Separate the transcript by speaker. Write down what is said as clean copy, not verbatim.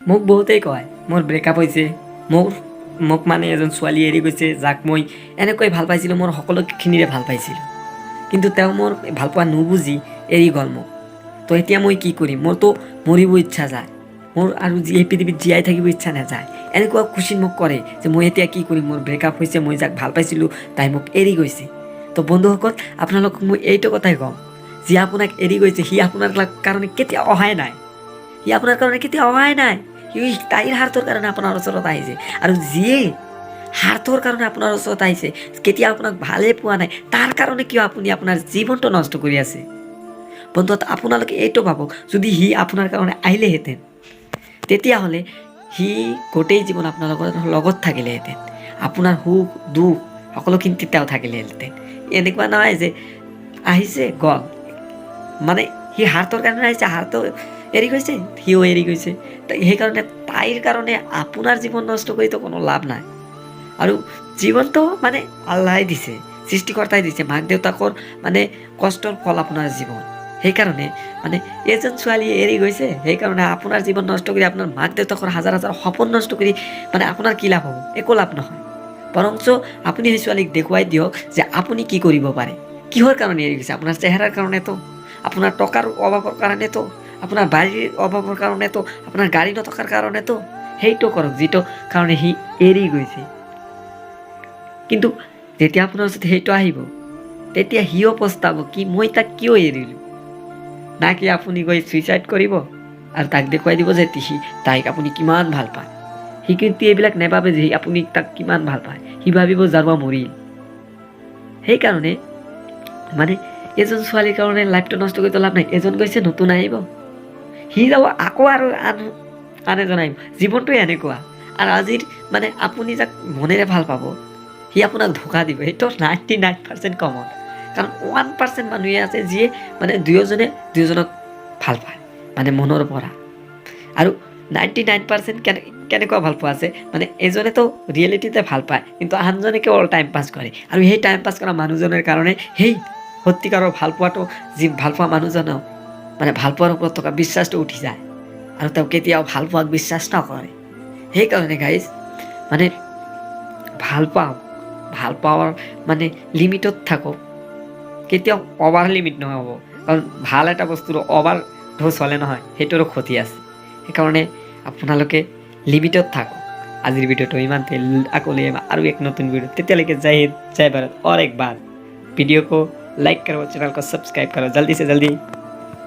Speaker 1: মোক বহুতেই কয় মোৰ ব্ৰেকআপ হৈছে, মোক মানে এজন ছোৱালী এৰি গৈছে যাক মই এনেকৈ ভাল পাইছিলোঁ, মোৰ সকলোখিনিৰে ভাল পাইছিলোঁ, কিন্তু তেওঁ মোৰ ভাল পোৱা নুবুজি এৰি গ'ল মোক। তো এতিয়া মই কি কৰিম? মোৰতো মৰিব ইচ্ছা যায়, মোৰ আৰু এই পৃথিৱীত জীয়াই থাকিব ইচ্ছা নাযায়। এনেকুৱা খুচি মোক কৰে যে মই এতিয়া কি কৰিম, মোৰ ব্ৰেকআপ হৈছে, মই যাক ভাল পাইছিলোঁ তাই মোক এৰি গৈছে। তো বন্ধুসকল, আপোনালোকক মই এইটো কথাই ক'ম, যি আপোনাক এৰি গৈছে সি আপোনাৰ কাৰণে কেতিয়াও অহাই নাই, সি আপোনাৰ কাৰণে কেতিয়াও অহাই নাই। সি তাইৰ স্বাৰ্থৰ কাৰণে আপোনাৰ ওচৰত আহিছে, আৰু যিয়ে স্বাৰ্থৰ কাৰণে আপোনাৰ ওচৰত আহিছে, কেতিয়া আপোনাক ভালেই পোৱা নাই, তাৰ কাৰণে কিয় আপুনি আপোনাৰ জীৱনটো নষ্ট কৰি আছে? বন্ধু, আপোনালোকে এইটো ভাবক, যদি সি আপোনাৰ কাৰণে আহিলেহেঁতেন তেতিয়াহ'লে সি গোটেই জীৱন আপোনালোকৰ লগত থাকিলেহেঁতেন, আপোনাৰ সুখ দুখ সকলোখিনি তেতিয়াও থাকিলেহেঁতেন। এনেকুৱা নহয় যে আহিছে গ'ল, মানে সি স্বাৰ্থৰ কাৰণে আহিছে, স্বাৰ্থ এৰি গৈছে, সিও এৰি গৈছে। সেইকাৰণে তাইৰ কাৰণে আপোনাৰ জীৱন নষ্ট কৰিতো কোনো লাভ নাই। আৰু জীৱনটো মানে আল্লাই দিছে, সৃষ্টিকৰ্তাই দিছে, মাক দেউতাকৰ মানে কষ্টৰ ফল আপোনাৰ জীৱন। সেইকাৰণে মানে এজন ছোৱালীয়ে এৰি গৈছে, সেইকাৰণে আপোনাৰ জীৱন নষ্ট কৰি, আপোনাৰ মাক দেউতাকৰ হাজাৰ হাজাৰ সপোন নষ্ট কৰি মানে আপোনাৰ কি লাভ হ'ব? একো লাভ নহয়। বৰঞ্চ আপুনি সেই ছোৱালীক দেখুৱাই দিয়ক যে আপুনি কি কৰিব পাৰে। কিহৰ কাৰণে এৰি গৈছে? আপোনাৰ চেহেৰাৰ কাৰণেতো, আপোনাৰ টকাৰ অভাৱৰ কাৰণেতো, আপোনাৰ বাৰীৰ অভাৱৰ কাৰণেতো, আপোনাৰ গাড়ী নথকাৰ কাৰণেতো। সেইটো কৰক যিটো কাৰণে সি এৰি গৈছে। কিন্তু যেতিয়া আপোনাৰ ওচৰত সেইটো আহিব, তেতিয়া সিও পস্তাব কি মই তাক কিয় এৰিলোঁ। নাকি আপুনি গৈ ছুইচাইড কৰিব আৰু তাক দেখুৱাই দিব যে তাইক আপুনি কিমান ভাল পায়। সি কিন্তু এইবিলাক নেভাবে যে আপুনি তাক কিমান ভাল পায়, সি ভাবিব জাৰবা মৰিল। সেইকাৰণে মানে এজন ছোৱালীৰ কাৰণে লাইফটো নষ্ট কৰি লাভ নাই। এজন গৈছে, নতুন আহিব, সি যাব আকৌ, আৰু আন এজন আহিব। জীৱনটোৱে এনেকুৱা। আৰু আজিৰ মানে আপুনি যাক মনেৰে ভাল পাব, সি আপোনাক ধোকা দিব, সেইটো 99% কমন। কাৰণ 1% মানুহে আছে যিয়ে মানে দুয়োজনক ভাল পায়, মানে মনৰ পৰা। আৰু 99% কেনেকুৱা ভাল পোৱা আছে, মানে এজনেতো ৰিয়েলিটিতে ভাল পায়, কিন্তু আনজনে কেৱল টাইম পাছ কৰে। আৰু সেই টাইম পাছ কৰা মানুহজনৰ কাৰণে সেই সত্যিকাৰৰ ভাল পোৱাটো, যি ভাল পোৱা মানুহজনক মানে ভাল পোৱাৰ ওপৰত থকা বিশ্বাসটো উঠি যায়, আৰু তেওঁ কেতিয়াও ভাল পোৱাক বিশ্বাস নকৰে। সেইকাৰণে গাইজ, মানে ভাল পাৱাৰ মানে লিমিটত থাকক, কেতিয়াও অভাৰ লিমিট নহ'ব। কাৰণ ভাল এটা বস্তুৰ অভাৰ ড'জ হ'লে নহয়, সেইটোৰো ক্ষতি আছে। সেইকাৰণে আপোনালোকে লিমিটত থাকক। আজিৰ ভিডিঅ'টো ইমানতে, আকৌ ले আৰু এক নতুন ভিডিও। তেতিয়ালৈকে जय हिंद, जय भारत। और एक बार वीडियो को लाइक करो, चैनल को सब्सक्राइब करो, जल्दी से जल्दी।